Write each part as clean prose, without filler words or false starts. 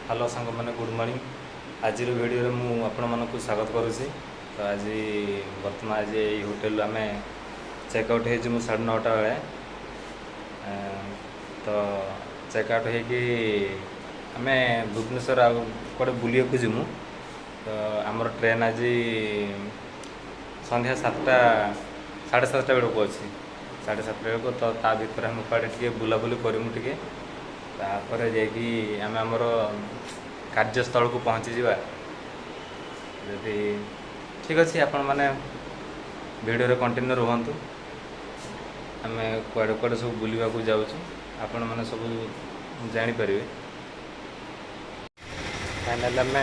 Hello सांग मैंने good morning. आज वीडियो मु आपण मानक स्वागत करुँची। तो आज बर्तमान आज ये होटेल आम चेकआउट हो 9:30 बेले। तो चेकआउट होमें भुवनेश्वर आगे बुलिया जीमु। तो आमर ट्रेन आज संध्या 7टा 7:30 बेलू अच्छी 7:30 बेलू। तो ता भर आम कड़े बुलाबुली करमु टे तापर जामें आमर कार्यस्थल को पहुँची जावा। जदि ठीक अच्छे आपण मैंने वीडियो कंटिन्यू रुहतु। आम कुआड़े कुआड़े सब बुलवा जाऊँ आपण मैंने सब जापर। फाइनाल आम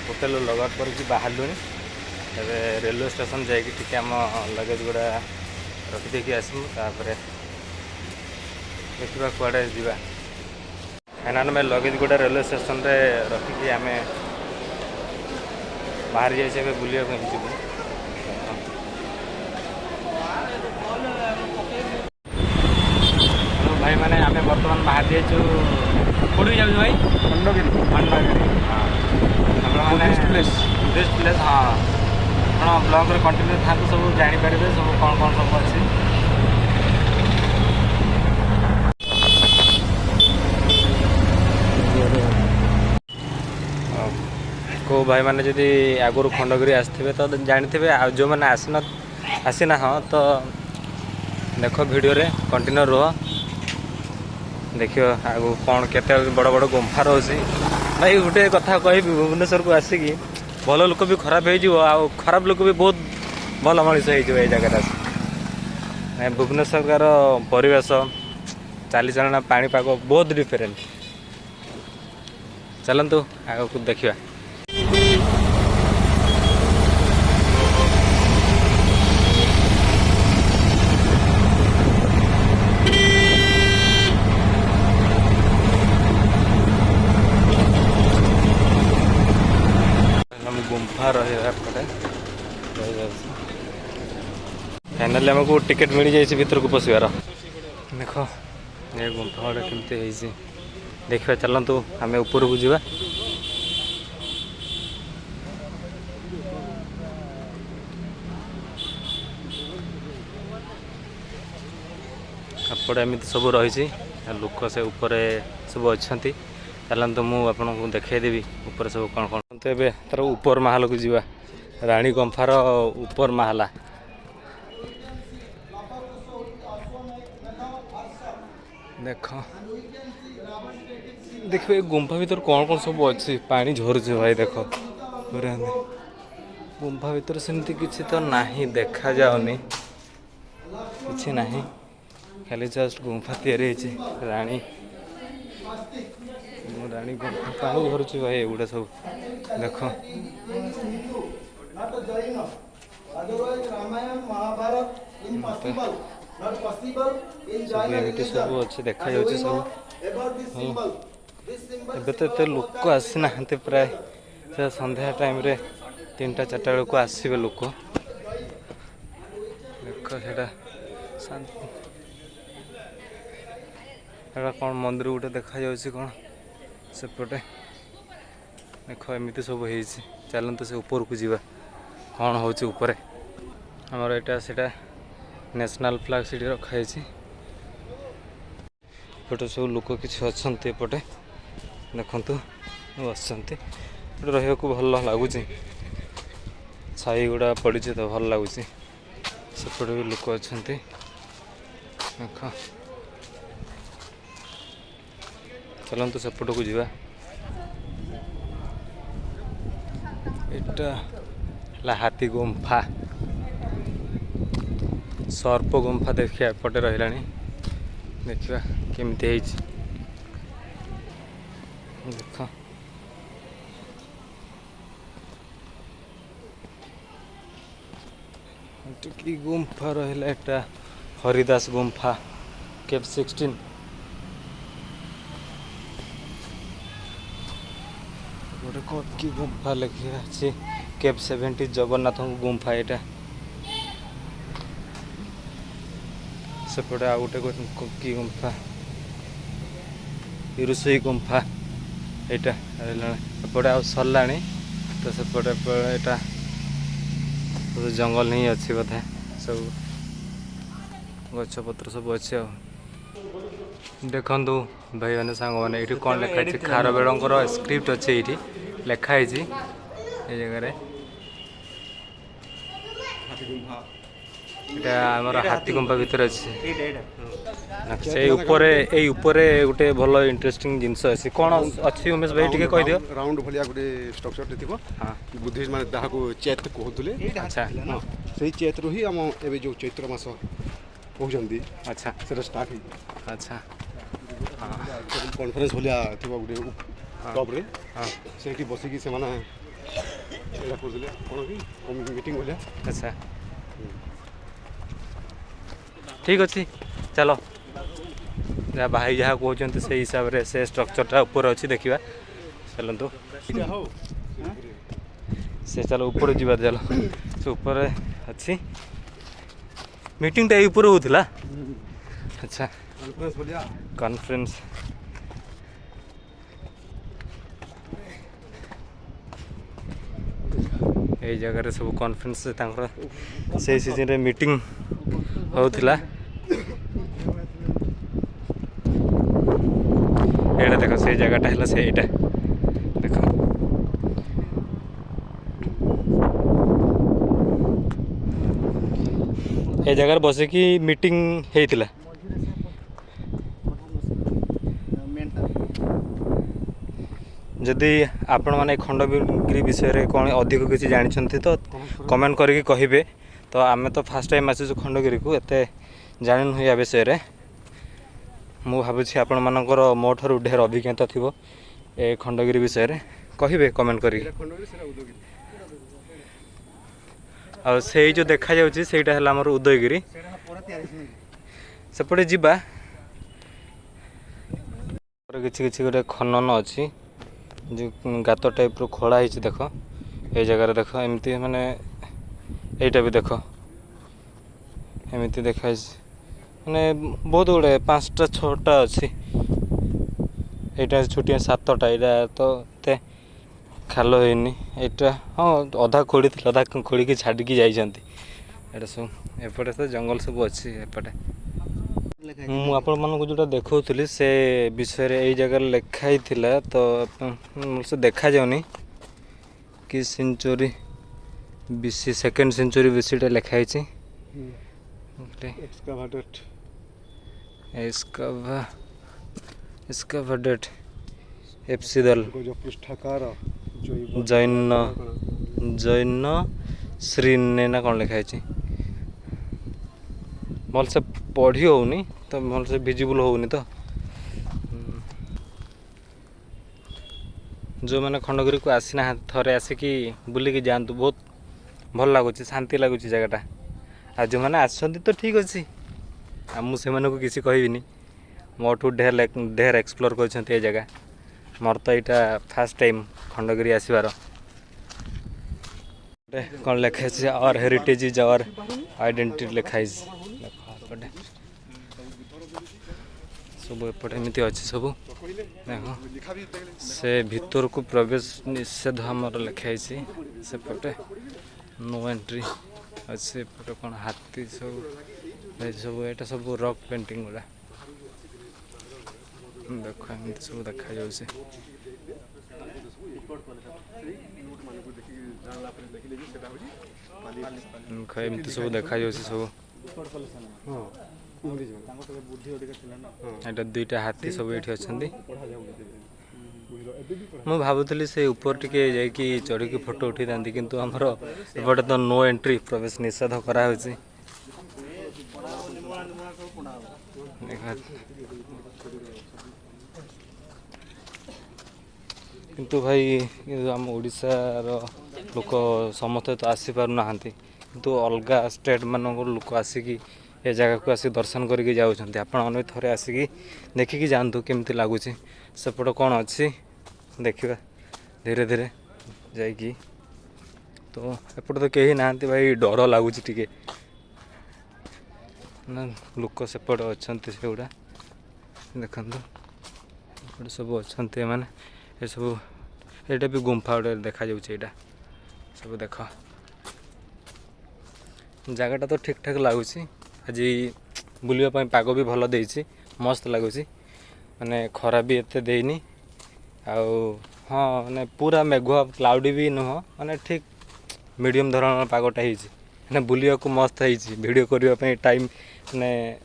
होटेल लगआउट कर बाहर रेलवे स्टेशन जाकि आम लगेज गुड़ा रखिदे आसमु। तापर देखा कुआड़े जावा। फाइनाल में लगेज गुड़ा रेलवे स्टेशन रे रखिकी आम बाहर जाइए बुलिया जीवु। भाई मैंने आम बर्तमान बाहर जाइए कौटी जाऊँ भाई खंडगिरी। खंडगिरी हाँ टूरिस्ट प्लेस हाँ आप ब्लॉग कंटिन्यू था सब जापर सब कौन कौन सब अच्छी। को भाई मैंने जदि आगुरी खंडगिरी आसते तो जानते आ जो मैंने आसीना हाँ तो देख वीडियो रे कंटिन्यू रुह। देखियो आगु कौन केते बड़ बड़ गुंफा रही। भाई गोटे कथा कह भुवनेश्वर को आसिकी भल लोक भी खराब हो खराब लोक भी बहुत भल मनीष हो जगह। भुवनेश्वर परिवेश चालीचलना पाणीपाग बहुत डिफरेंट। चलतु आग को देखा। गुंफा रही फाइनाली आमको टिकेट मिल जाए भीतर को पशिवार। देख ये गुंफा गुड़ा केमती देखा। चलतु आम ऊपर को जावा। आपड़े एमती सब रही लोक से ऊपर सब अच्छा। चलते मुझे देखदेवी ऊपर सब कौन कौन। तो ये तार ऊपर महल को जावा। रानी गुंफार ऊपर महला देख देख ये गुंफा भीतर कौन कौन सब अच्छी पानी झरुचे भाई। देख गुंफा भीतर सेमती किसी तो नहीं देखा जाऊनी किसी नहीं खाली जस्ट गुंफा तैयारी रानी रानी गुंफा पानी झरुचे भाई। एगुड़ा सब देख सब एमती सब अच्छे देखा जाऊँ सब। एबे तो एत लोक आसी ना प्राय संध्या टाइम रे 3टा 4टा बेलू आसवे लोक। देख से कौन मंदिर गोटे देखा जाऊँ कौन सेपटे। देख एमती सब हो। चलते से ऊपर को जावा कौन हो आमर एटा सेटा नेशनल फ्लैग सीटी रखाई। एपटे सब लोक किसी अच्छा एपटे देखु बस रहा भल लगुच छाई गुड़ा पड़ी तो भल लगुच। सेपटे भी लोक अच्छा देख। चलतु सेपट को जावा। एटा हाथी गुंफा सर्प गुंफा देखिए एपटे रहा। देखा केमती देख कि गुंफा रहा। एटा हरिदास गुंफा केव 16 गोटे कि गुंफा लिखा केव 70 जगन्नाथ गुंफा। यहाँ सेपटे आ गोटे कि गुंफा रुसई गुंफा ଏଇଟା ଏପଟେ ଆଉ ସରିଲାଣି ତ ସେପଟେ ଏଇଟା ଜଙ୍ଗଲ ହିଁ ଅଛି ବୋଧେ ସବୁ ଗଛପତ୍ର ସବୁ ଅଛି ଆଉ ଦେଖନ୍ତୁ ଭାଇମାନେ ସାଙ୍ଗମାନେ ଏଇଠି କ'ଣ ଲେଖା ହେଇଛି ଖାରବେଳଙ୍କର ସ୍କ୍ରିପ୍ଟ ଅଛି ଏଇଠି ଲେଖା ହେଇଛି এই ଜାଗାରେ এটা আমার হাতীগুম্ফা ভিতরে আছে ସେଇ ଉପରେ ଏଇ ଉପରେ ଗୋଟେ ଭଲ ଇଣ୍ଟରେଷ୍ଟିଂ ଜିନିଷ ଅଛି କ'ଣ ଅଛି ଉମେଶ ଭାଇ ଟିକେ କହିଦିଅ ରାଉଣ୍ଡ ଭଳିଆ ଗୋଟେ ଷ୍ଟ୍ରକ୍ଚରଟେ ଥିବ ବୁଦ୍ଧିଷ୍ଟ ମାନେ ତାହାକୁ ଚେତ୍ କହୁଥିଲେ ଆଚ୍ଛା ସେଇ ଚେତ୍ରୁ ହିଁ ଆମ ଏବେ ଯେଉଁ ଚୈତ୍ର ମାସ କହୁଛନ୍ତି ଆଚ୍ଛା ସେଟା ଷ୍ଟାର୍ଟ ହେଇଛି ଆଚ୍ଛା କନଫରେନ୍ସ ଭଳିଆ ଥିବ ଗୋଟେ ଟପ୍ରେ ସେଇଠି ବସିକି ସେମାନେ ଏଇଟା କରୁଥିଲେ କ'ଣ କି ମିଟିଂ ଭଳିଆ ଆଚ୍ଛା ଠିକ୍ ଅଛି ଚାଲ ଯାହା ଭାଇ ଯାହା କହୁଛନ୍ତି ସେଇ ହିସାବରେ ସେ ଷ୍ଟ୍ରକ୍ଚରଟା ଉପରେ ଅଛି ଦେଖିବା ଚାଲନ୍ତୁ ସେ ଚାଲ ଉପରେ ଯିବା ଚାଲ ସେ ଉପରେ ଅଛି ମିଟିଂଟା ଏଇ ଉପରେ ହେଉଥିଲା ଆଚ୍ଛା କନଫରେନ୍ସ ଏଇ ଜାଗାରେ ସବୁ କନଫରେନ୍ସ ତାଙ୍କର ସେଇ ସିଜନରେ ମିଟିଂ ହେଉଥିଲା ଏଇଟା ଦେଖ ସେଇ ଜାଗାଟା ହେଲା ସେଇଟା ଦେଖ ଏ ଜାଗାରେ ବସିକି ମିଟିଂ ହେଇଥିଲା ଯଦି ଆପଣମାନେ ଖଣ୍ଡଗିରି ବିଷୟରେ କ'ଣ ଅଧିକ କିଛି ଜାଣିଛନ୍ତି ତ କମେଣ୍ଟ କରିକି କହିବେ ତ ଆମେ ତ ଫାର୍ଷ୍ଟ ଟାଇମ୍ ଆସିଛୁ ଖଣ୍ଡଗିରିକୁ ଏତେ ଜାଣିନୁ ୟା ବିଷୟରେ ମୁଁ ଭାବୁଛି ଆପଣମାନଙ୍କର ମୋ ଠାରୁ ଢେର ଅଭିଜ୍ଞତା ଥିବ ଏ ଖଣ୍ଡଗିରି ବିଷୟରେ କହିବେ କମେଣ୍ଟ କରିକି ଆଉ ସେଇ ଯେଉଁ ଦେଖାଯାଉଛି ସେଇଟା ହେଲା ଆମର ଉଦୟଗିରି ସେପଟେ ଯିବା କିଛି କିଛି ଗୋଟେ ଖନନ ଅଛି ଯେଉଁ ଗାତ ଟାଇପ୍ର ଖୋଳା ହେଇଛି ଦେଖ ଏଇ ଜାଗାରେ ଦେଖ ଏମିତି ମାନେ ଏଇଟା ବି ଦେଖ ଏମିତି ଦେଖାଯାଇଛି ମାନେ ବହୁତ ଗୁଡ଼ିଏ 5ଟା 6ଟା ଅଛି ଏଇଟା ଛୋଟିଆ 7ଟା ଏଇଟା ତ ଏତେ ଖାଲ ହେଇନି ଏଇଟା ହଁ ଅଧା ଖୋଳିଥିଲେ ଅଧା ଖୋଳିକି ଛାଡ଼ିକି ଯାଇଛନ୍ତି ଏଇଟା ସବୁ ଏପଟେ ତ ଜଙ୍ଗଲ ସବୁ ଅଛି ଏପଟେ ମୁଁ ଆପଣମାନଙ୍କୁ ଯେଉଁଟା ଦେଖାଉଥିଲି ସେ ବିଷୟରେ ଏଇ ଜାଗାରେ ଲେଖା ହେଇଥିଲା ତ ସେ ଦେଖାଯାଉନି କି ସେଞ୍ଚୁରୀ ବିସି 2nd ସେଞ୍ଚୁରୀ ବିସିଟା ଲେଖା ହେଇଛି ଏକ୍ସକାଭାଡେଟ୍ ଏପ୍ସିଦଲ ଜୈନ ଶ୍ରୀନେ ନା କ'ଣ ଲେଖା ହେଇଛି ଭଲସେ ପଢ଼ି ହେଉନି ତ ଭଲସେ ଭିଜିବୁଲ୍ ହେଉନି ତ ଯେଉଁମାନେ ଖଣ୍ଡଗିରିକୁ ଆସିନାହାନ୍ତି ଥରେ ଆସିକି ବୁଲିକି ଯାଆନ୍ତୁ ବହୁତ ଭଲ ଲାଗୁଛି ଶାନ୍ତି ଲାଗୁଛି ଜାଗାଟା ଆଉ ଯେଉଁମାନେ ଆସିଛନ୍ତି ତ ଠିକ୍ ଅଛି ଆଉ ମୁଁ ସେମାନଙ୍କୁ କିଛି କହିବିନି ମୋଠୁ ଢେର ଏକ୍ସପ୍ଲୋର୍ କରିଛନ୍ତି ଏ ଜାଗା ମୋର ତ ଏଇଟା ଫାର୍ଷ୍ଟ ଟାଇମ୍ ଖଣ୍ଡଗିରି ଆସିବାର କ'ଣ ଲେଖା ହେଇଛି our heritage is our identity ଲେଖା ହେଇଛି ଏପଟେ ସବୁ ଏପଟେ ଏମିତି ଅଛି ସବୁ ଦେଖ ସେ ଭିତରକୁ ପ୍ରବେଶ ନିଷେଧ ଆମର ଲେଖା ହେଇଛି ସେପଟେ ନୋ ଏଣ୍ଟ୍ରି ଅଛି ଏପଟେ କ'ଣ ହାତୀ ସବୁ ସବୁ ଏଇଟା ସବୁ ରକ୍ ପେଣ୍ଟିଂ ଗୁଡ଼ା ଦେଖ ଏମିତି ସବୁ ଦେଖାଯାଉଛି ଏମିତି ସବୁ ଦେଖାଯାଉଛି ସବୁ ଏଇଟା 2ଟା ହାତୀ ସବୁ ଏଇଠି ଅଛନ୍ତି ମୁଁ ଭାବୁଥିଲି ସେ ଉପରେ ଟିକେ ଯାଇକି ଚଢ଼ିକି ଫଟୋ ଉଠାଇଥାନ୍ତି କିନ୍ତୁ ଆମର ଏପଟେ ତ ନୋ ଏଣ୍ଟ୍ରି ପ୍ରବେଶ ନିଷେଧ କରାହେଉଛି କିନ୍ତୁ ଭାଇ ଆମ ଓଡ଼ିଶାର ଲୋକ ସମସ୍ତେ ତ ଆସିପାରୁନାହାନ୍ତି କିନ୍ତୁ ଅଲଗା ଷ୍ଟେଟ୍ ମାନଙ୍କର ଲୋକ ଆସିକି ଏ ଜାଗାକୁ ଆସି ଦର୍ଶନ କରିକି ଯାଉଛନ୍ତି ଆପଣମାନେ ବି ଥରେ ଆସିକି ଦେଖିକି ଯାଆନ୍ତୁ କେମିତି ଲାଗୁଛି ସେପଟେ କ'ଣ ଅଛି ଦେଖିବା ଧୀରେ ଧୀରେ ଯାଇକି ତ ଏପଟେ ତ କେହି ନାହାନ୍ତି ଭାଇ ଡର ଲାଗୁଛି ଟିକେ ନା ଲୋକ ସେପଟେ ଅଛନ୍ତି ସେଗୁଡ଼ା ଦେଖନ୍ତୁ ଏପଟେ ସବୁ ଅଛନ୍ତି ଏମାନେ ये सब एटा भी गुंफा गोटे देखा जाउछे एटा सब देख जगटा तो ठीक ठाक लगुच आज बुलवाई पाग भी भल देछि मस्त लगुच माने खरा भी एते देनी आउ हाँ माने पूरा मेघुआ क्लाउडी भी नुह माने ठीक मीडियम धरण पागटा होइछि माने बुलिया को मस्त होइछि वीडियो करबा टाइम माने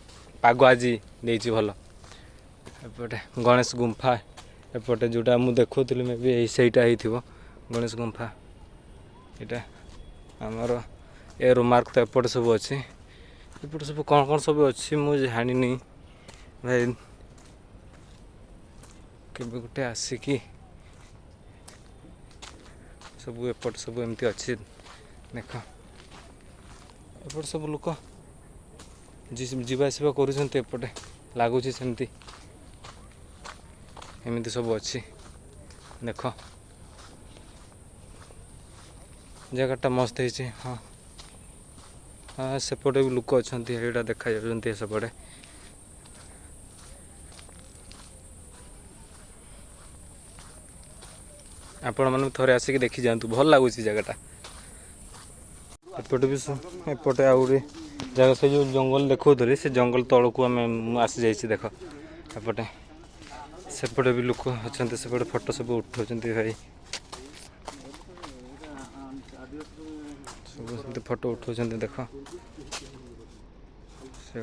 पाग आज देछि भल एपटे गणेश गुंफा एपटे जोटा मु देखुଥିଲି मे भी ସେଇଟା ହେଇଥିବ गणेश गुंफा एटा हमर ए रिमार्क तो एपटे सब अच्छी एपटे सब कौन सब अच्छी मुझे जानी भाई केबे गोटे आसिकी सब एपट सब एमती अच्छी देख एपट सब लोक जीवासवा करपटे लगुच सेमती एमती सब अच्छी देख जगटा मस्त है हाँ हाँ सेपटे भी लोक अच्छा यहाँ देखा जा सेपटे आपण मैंने थोड़े आसिक देखी जातु भल लगुच जगटा एपटे भी एपटे आउे जगह से जो जंगल देखा से जंगल तौक आम आसी जाइए देख एपटे सेपटे भी लोक अच्छा सेपटे फोटो सब उठाऊँ भाई सब फोटो उठाऊँ देख से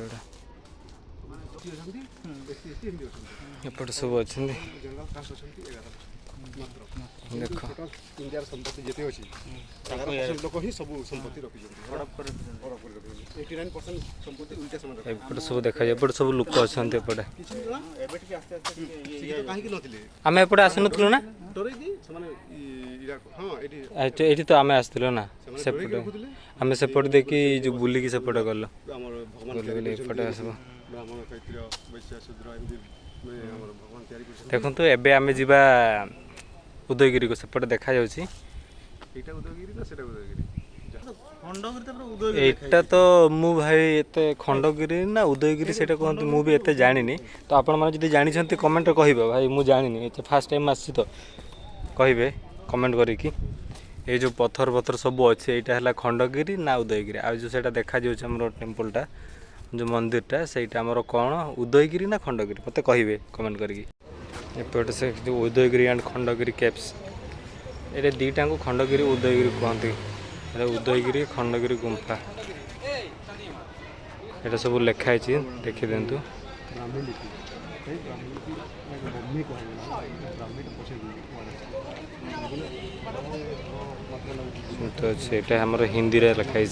एपटे सब अच्छा देख इंडिया संपत्ति जिते अच्छी लोक ही सब संपत्ति रखी 89% संपत्ति उल्टा समय एपटे सब देखा एपटे सब लोक अच्छा एपटे आम एपटे आस नु ना ये तो आम आसलु ना सेपटे आम सेपटे देखी जो बुलिकी सेपटे गल एपटे आसब देखु एबे आम जीवा उदयगिरी को सेपटे देखा जाउछि एटा तो मु भाई एते खंडगिरी ना उदयगिरी सेटा कहते मु भी एते जानिनी तो आपण माने जदि जानि छथि कमेंट कहिबे भाई मु जानिनी एते फर्स्ट टाइम आछि तो कहिबे कमेंट करी कि ए जो पत्थर पत्थर सब अच्छे एटा हला खंडगिरी ना उदयगिरी आ जो सेटा देखा जाउछि हमरो टेम्पलटा जो मंदिरटा सेटा हमरो कोन उदयगिरी ना खंडगिरी मते कहिबे कमेंट करी एपटे से जो उदयगिरी एंड खंडगिरी कैप्स ये दीटा को खंडगिरी उदयगिरी कहते उदयगिरी खंडगिरी गुंफा ये सब लिखाई देखी दिंतु तो ये आमर हिंदी रे लिखाई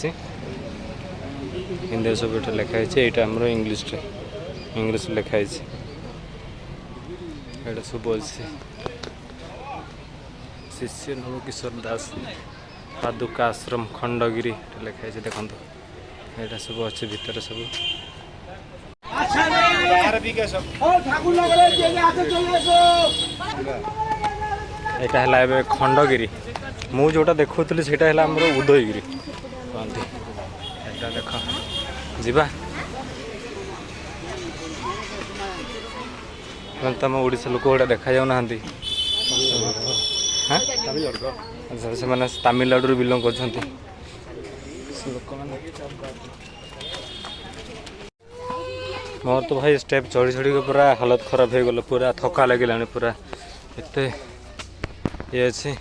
हिंदी सब ये लिखाई यहाँ आमर इंग्लीश लिखाई एटा सब अच्छे शिष्य नव किशोर दास पादुका आश्रम खंडगिरी लिखाई देखो यहाँ सब अच्छे भितर सब यहाँ है खंडगिरी मु जोटा देखुली से उदयगिरी कहते यहाँ देख जीवा तुम ओडिशा लोक गुड़ा देखा जाऊना हाँ से मैंने तमिलनाडु बिलंग कर मोर तो भाई स्टेप चढ़ी चढ़ी पूरा हालत खराब हो गल पूरा थका लगे पूरा एते ये अच्छे